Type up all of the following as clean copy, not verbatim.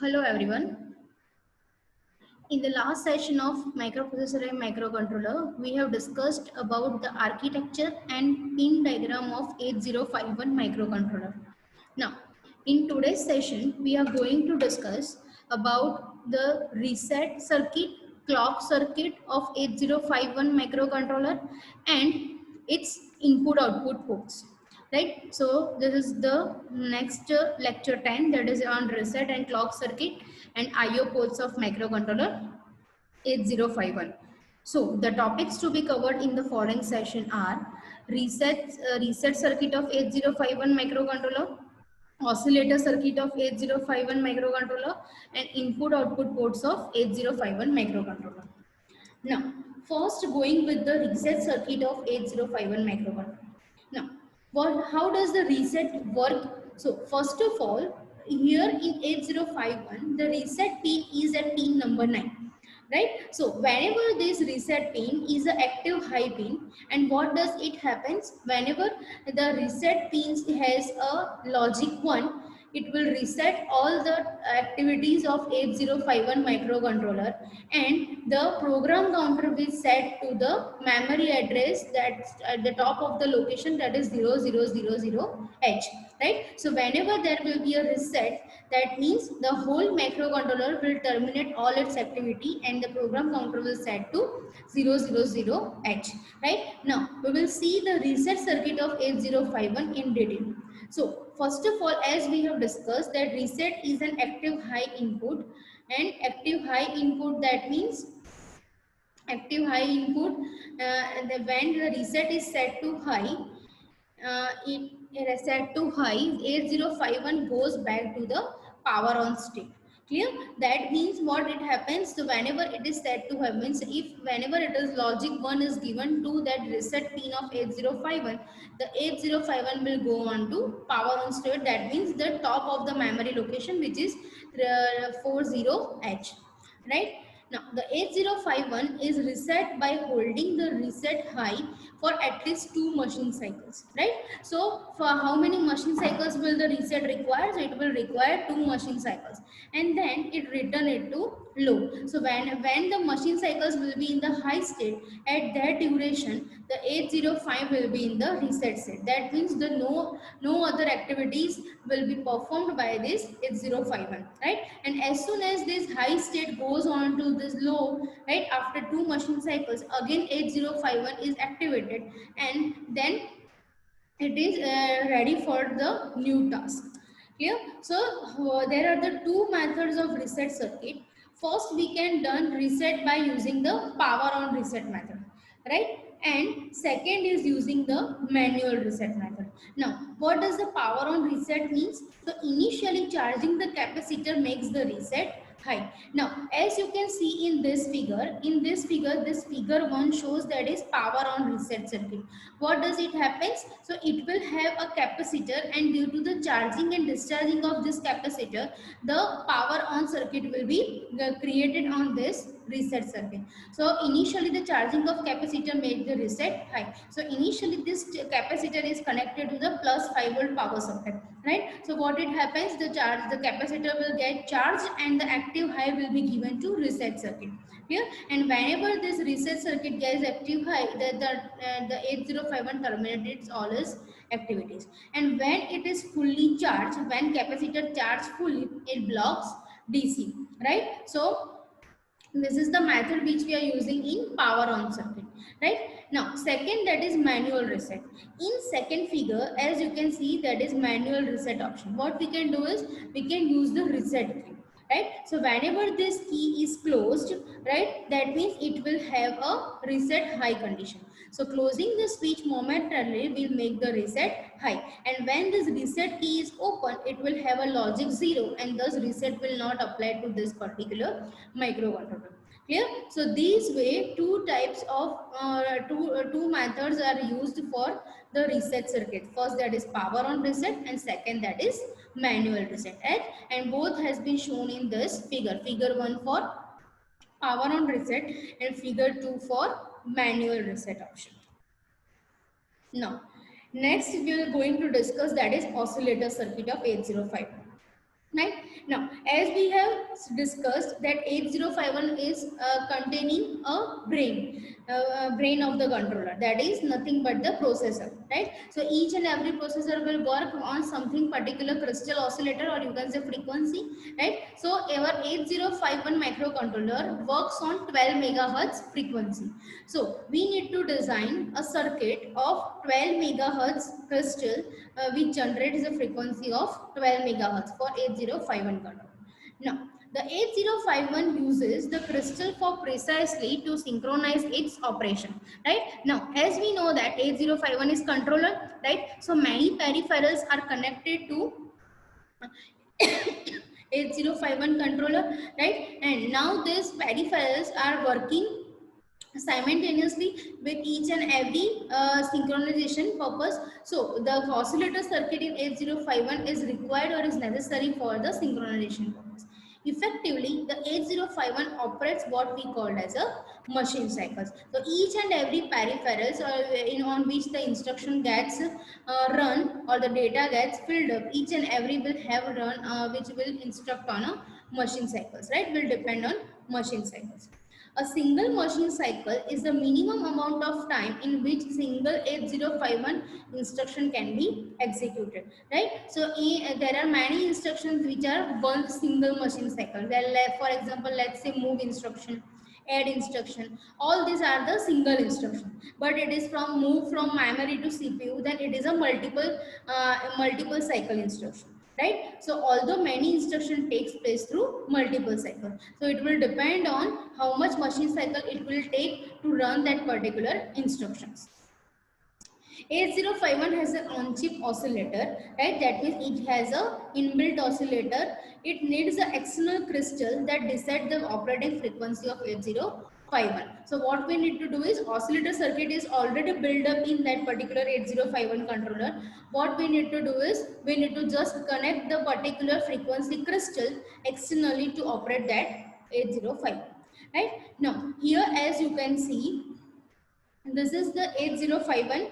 Hello everyone. In the last session of microprocessor and microcontroller, we have discussed about the architecture and pin diagram of 8051 microcontroller. Now, in today's session, we are going to discuss about the reset circuit, clock circuit of 8051 microcontroller and its input output ports. Right, so this is the next lecture 10, that is on reset and clock circuit and IO ports of microcontroller 8051. So the topics to be covered in the following session are reset circuit of 8051 microcontroller, oscillator circuit of 8051 microcontroller, and input output ports of 8051 microcontroller. Now, first going with the reset circuit of 8051 microcontroller. Now, how does the reset work? So, first of all, here in 8051, the reset pin is at pin number 9. Right? So, whenever this reset pin is an active high pin, and what does it happens? Whenever the reset pin has a logic 1, it will reset all the activities of 8051 microcontroller, and the program counter will set to the memory address that's at the top of the location, that is 0000H. Right? So whenever there will be a reset, that means the whole microcontroller will terminate all its activity and the program counter will set to 000H. Right? Now we will see the reset circuit of 8051 in detail. So first of all, as we have discussed, that reset is an active high input, and active high input, that means active high input, when the reset is set to high, it is set to high, 8051 goes back to the power on state. Clear? That means what it happens, so whenever it is set to high, means if whenever it is logic 1 is given to that reset pin of 8051, the 8051 will go on to power on state. That means the top of the memory location, which is 40H. Right? Now, the 8051 is reset by holding the reset high for at least 2 machine cycles. Right? So, for how many machine cycles will the reset require? So, it will require 2 machine cycles, and then it return it to low. So, when the machine cycles will be in the high state, at that duration, the 805 will be in the reset state. That means the no other activities will be performed by this 8051. Right? And as soon as this high state goes on to this low, right, after 2 machine cycles, again 8051 is activated, and then it is ready for the new task. Clear? So there are the two methods of reset circuit. First, we can done reset by using the power on reset method, right? And second is using the manual reset method. Now, what does the power on reset means? So initially charging the capacitor makes the reset high. Now, as you can see in this figure, this figure 1 shows that is power on reset circuit. What does it happens? So it will have a capacitor, and due to the charging and discharging of this capacitor, the power on circuit will be created on this reset circuit. So initially the charging of capacitor made the reset high. So initially this capacitor is connected to the plus 5 volt power supply. Right? So what it happens, the capacitor will get charged and the active high will be given to reset circuit. Here, and whenever this reset circuit gets active high, the 8051 terminates all its activities. And when it is fully charged, when capacitor charged fully, it blocks DC. Right? So this is the method which we are using in power on circuit. Right? Now second, that is manual reset. In second figure, as you can see, that is manual reset option. What we can do is we can use the reset key. Right? So whenever this key is closed, right, that means it will have a reset high condition. So closing the switch momentarily will make the reset high, and when this reset key is open, it will have a logic 0, and thus reset will not apply to this particular microcontroller. Clear? So these way two types of two methods are used for the reset circuit. First, that is power on reset, and second, that is manual reset. Right? And both has been shown in this figure. Figure 1 for power on reset and figure 2 for manual reset option. Now, next we are going to discuss, that is oscillator circuit of 805. Right now, as we have discussed that 8051 is containing a brain of the controller, that is nothing but the processor, right? So each and every processor will work on something particular crystal oscillator, or you can say frequency, right? So our 8051 microcontroller works on 12 megahertz frequency. So we need to design a circuit of 12 megahertz crystal which generates the frequency of 12 megahertz for 8051 controller. Now, the 8051 uses the crystal for precisely to synchronize its operation, right? Now, as we know that 8051 is controller, right? So many peripherals are connected to 8051 controller, right? And now these peripherals are working simultaneously with each and every synchronization purpose. So the oscillator circuit in 8051 is required or is necessary for the synchronization purpose. Effectively, the 8051 operates what we called as a machine cycles. So each and every peripherals on which the instruction gets run or the data gets filled up, each and every will have run which will instruct on a machine cycles, right? Will depend on machine cycles. A single machine cycle is the minimum amount of time in which single 8051 instruction can be executed, right? So there are many instructions which are one single machine cycle. Well, for example, let's say move instruction, add instruction, all these are the single instruction, but it is from move from memory to CPU, then it is a multiple cycle instruction, right? So although many instruction takes place through multiple cycle, so it will depend on how much machine cycle it will take to run that particular instructions. 8051 has an on-chip oscillator, right? That means it has a inbuilt oscillator. It needs an external crystal that decide the operating frequency of 8051. So what we need to do is, oscillator circuit is already built up in that particular 8051 controller. What we need to do is, we need to just connect the particular frequency crystal externally to operate that 8051. Right now, here as you can see, this is the 8051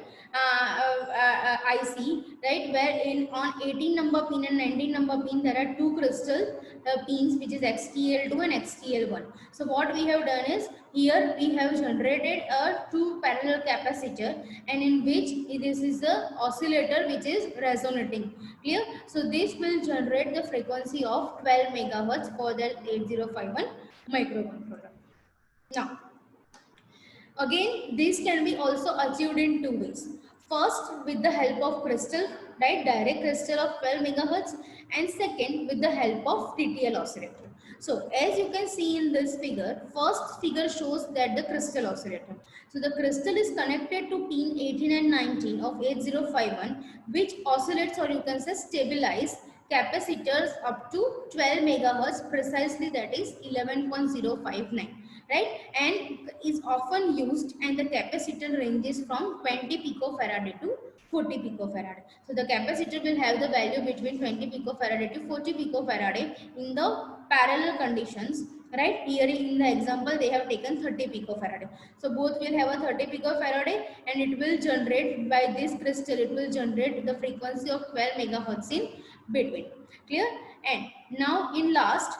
IC, right, where in on 18 number pin and 19 number pin there are two crystal pins, which is XTL2 and XTL1. So what we have done is, here we have generated a two parallel capacitor, and in which this is the oscillator which is resonating. Clear? So this will generate the frequency of 12 megahertz for that 8051 microcontroller. Now, again, this can be also achieved in two ways. First, with the help of crystal, right, direct crystal of 12 megahertz, and second, with the help of TTL oscillator. So, as you can see in this figure, first figure shows that the crystal oscillator. So, the crystal is connected to pin 18 and 19 of 8051, which oscillates, or you can say stabilize, capacitors up to 12 megahertz precisely, that is 11.059, right, and is often used, and the capacitor ranges from 20 picofarad to 40 picofarad. So the capacitor will have the value between 20 picofarad to 40 picofarad in the parallel conditions, right? Here in the example they have taken 30 picofarad. So both will have a 30 picofarad, and it will generate, by this crystal it will generate the frequency of 12 megahertz in between. Clear? And now in last,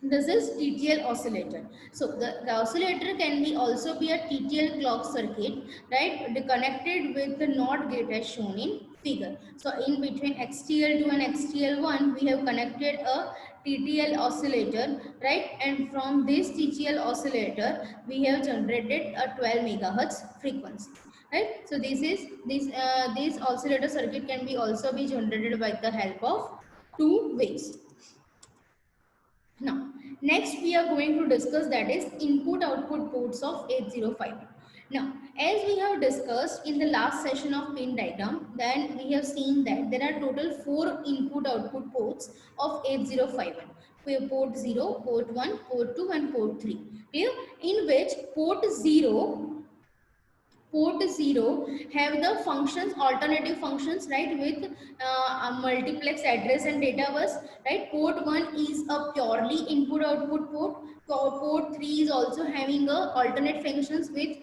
this is TTL oscillator. So the oscillator can be also be a TTL clock circuit, right? Connected with the NOT gate as shown in figure. So in between XTL2 and XTL1, we have connected a TTL oscillator, right? And from this TTL oscillator, we have generated a 12 megahertz frequency, right? So this oscillator circuit can be also be generated by the help of two ways. Now, next we are going to discuss, that is input-output ports of 8051. Now, as we have discussed in the last session of pin diagram, then we have seen that there are total 4 input-output ports of 8051. Port 0, port 1, port 2 and port 3. Clear? In which port 0 have the functions, alternative functions, right, with a multiplex address and data bus, right? Port 1 is a purely input output port. Port 3 is also having a alternate functions with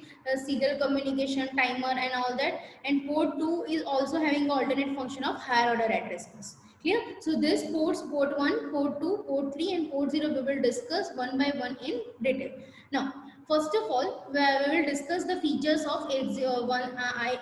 serial communication, timer and all that, and port 2 is also having an alternate function of higher order address bus. Clear? So this ports, port 1, port 2, port 3 and port 0 we will discuss one by one in detail. Now, first of all, we will discuss the features of 801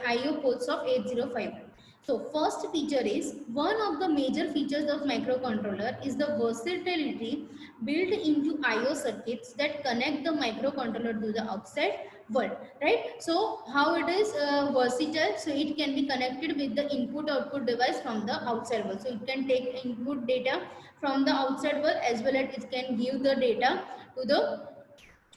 IO ports of 8051. So first feature is, one of the major features of microcontroller is the versatility built into IO circuits that connect the microcontroller to the outside world, right? So how it is versatile, so it can be connected with the input output device from the outside world. So it can take input data from the outside world as well as it can give the data to the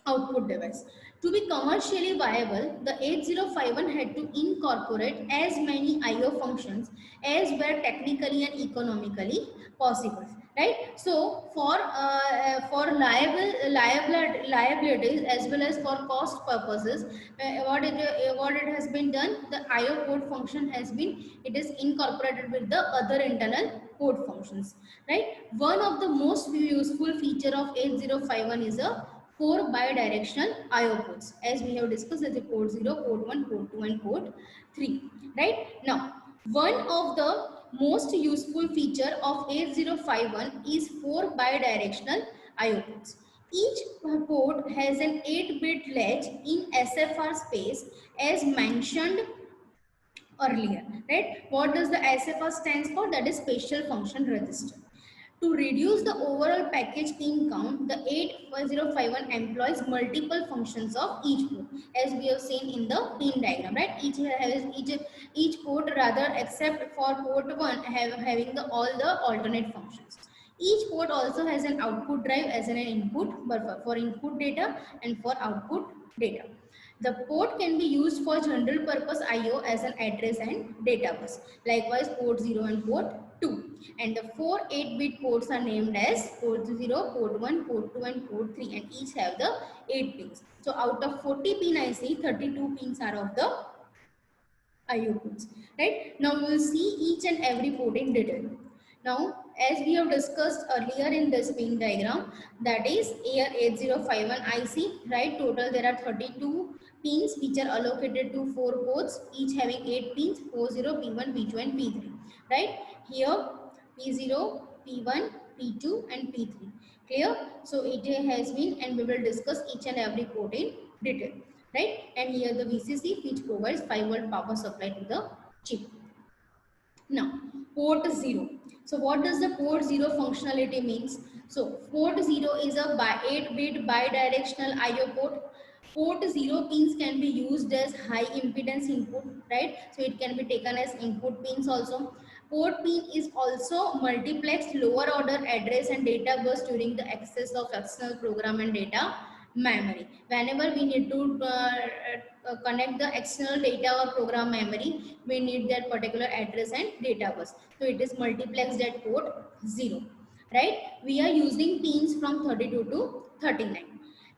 output device. To be commercially viable, the 8051 had to incorporate as many IO functions as were technically and economically possible. Right? So, for liabilities as well as for cost purposes, what it has been done, the IO port function has been, it is incorporated with the other internal port functions. Right? One of the most useful feature of 8051 is a 4 bidirectional IO ports, as we have discussed, as a port 0, port 1, port 2 and port 3. Right? Now, one of the most useful feature of 8051 is 4 bidirectional IO ports. Each port has an 8-bit latch in SFR space as mentioned earlier. Right? What does the SFR stands for? That is special function register. To reduce the overall package pin count, the 8051 employs multiple functions of each port, as we have seen in the pin diagram, right? Each port, rather, except for port 1, having all the alternate functions. Each port also has an output drive as an input, but for input data and for output data. The port can be used for general purpose IO as an address and data bus. Likewise, port 0 and port 2. And the 4 8-bit ports are named as port 0, port 1, port 2 and port 3, and each have the 8 pins. So out of 40 pin IC, 32 pins are of the IO ports. Right? Now we will see each and every port in detail. Now, as we have discussed earlier in this pin diagram, that is AR8051 IC, right? Total there are 32 pins which are allocated to 4 ports, each having 8 pins, P0, P1, P2 and P3, right? Here P0, P1, P2 and P3. Clear? So it has been, and we will discuss each and every port in detail, right? And here the VCC, which provides 5-volt power supply to the chip. Now, port 0. So what does the port 0 functionality means? So port 0 is a 8-bit bidirectional IO port. Port 0 pins can be used as high impedance input, right? So it can be taken as input pins also. Port pin is also multiplexed lower order address and data bus during the access of external program and data memory. Whenever we need to connect the external data or program memory, we need that particular address and data bus. So it is multiplexed at port 0. Right? We are using pins from 32 to 39.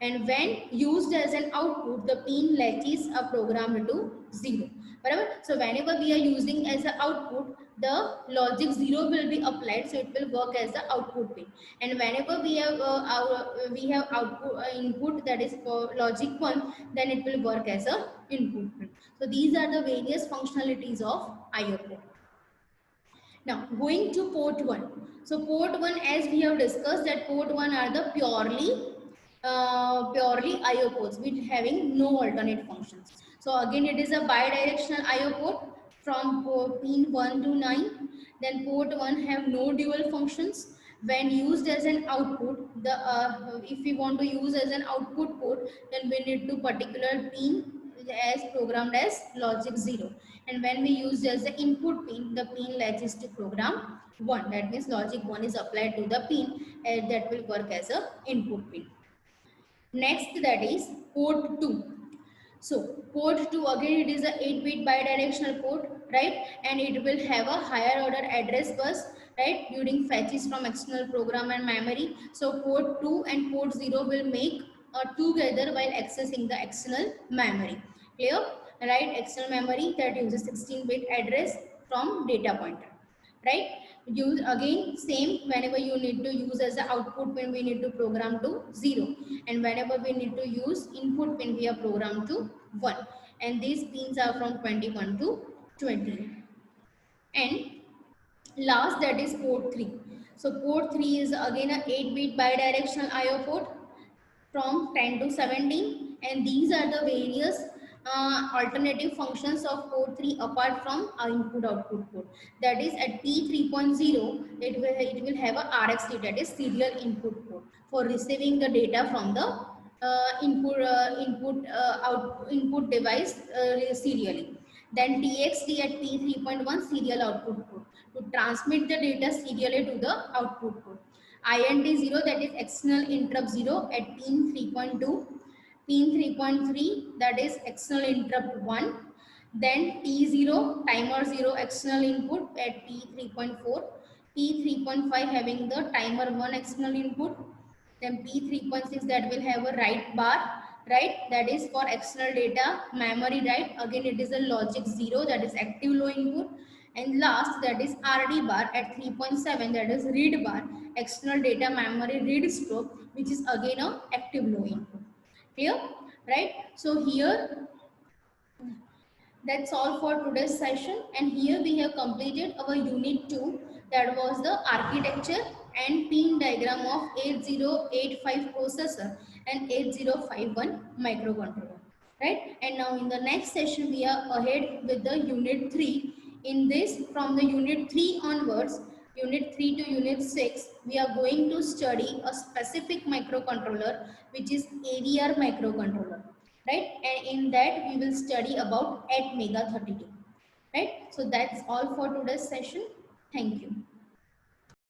And when used as an output, the pin latches a program to 0. Whatever. So whenever we are using as an output, the logic 0 will be applied, so it will work as the output pin. And whenever we have output input, that is for logic 1, then it will work as a input pin. So these are the various functionalities of IO port. Now going to port 1. So port 1, as we have discussed, that port 1 are the purely IO ports with having no alternate functions. So again, it is a bidirectional IO port from pin 1 to 9. Then port 1 have no dual functions. When used as an output, if we want to use as an output port, then we need to particular pin as programmed as logic 0. And when we use as the input pin, the pin latches to program 1. That means logic 1 is applied to the pin, and that will work as a input pin. Next, that is port 2. So port 2, again, it is a 8-bit bidirectional port, right? And it will have a higher order address bus, right, during fetches from external program and memory. So port 2 and port 0 will make together while accessing the external memory. Clear? Right? External memory that uses 16-bit address from data pointer, right? Use again same, whenever you need to use as the output pin, we need to program to 0, and whenever we need to use input pin, we are programmed to 1, and these pins are from 21 to 20. And Last, that is port 3. So port 3 is again a 8-bit bidirectional IO port from 10 to 17, and these are the various alternative functions of port 3 apart from input output port. That is at P 3.0 it will have a RxD, that is serial input port, for receiving the data from the input device serially. Then TXT at P 3.1 serial output port to transmit the data serially to the output port. INT0, that is external interrupt 0 at pin 3.2, pin 3.3, that is external interrupt 1, then T0 timer 0 external input at P3.4, P3.5 having the timer 1 external input, then P3.6 that will have a write bar, right, that is for external data, memory write, again it is a logic 0, that is active low input, and last, that is RD bar at 3.7, that is read bar, external data memory read stroke, which is again a active low input. Clear? Right? So here, that's all for today's session, and here we have completed our unit 2, that was the architecture and pin diagram of 8085 processor and 8051 microcontroller, right? And now in the next session we are ahead with the unit 3. In this, from the unit 3 onwards, unit 3 to unit 6, we are going to study a specific microcontroller, which is AVR microcontroller, right? And in that we will study about 8 mega 32, right? So that's all for today's session. Thank you.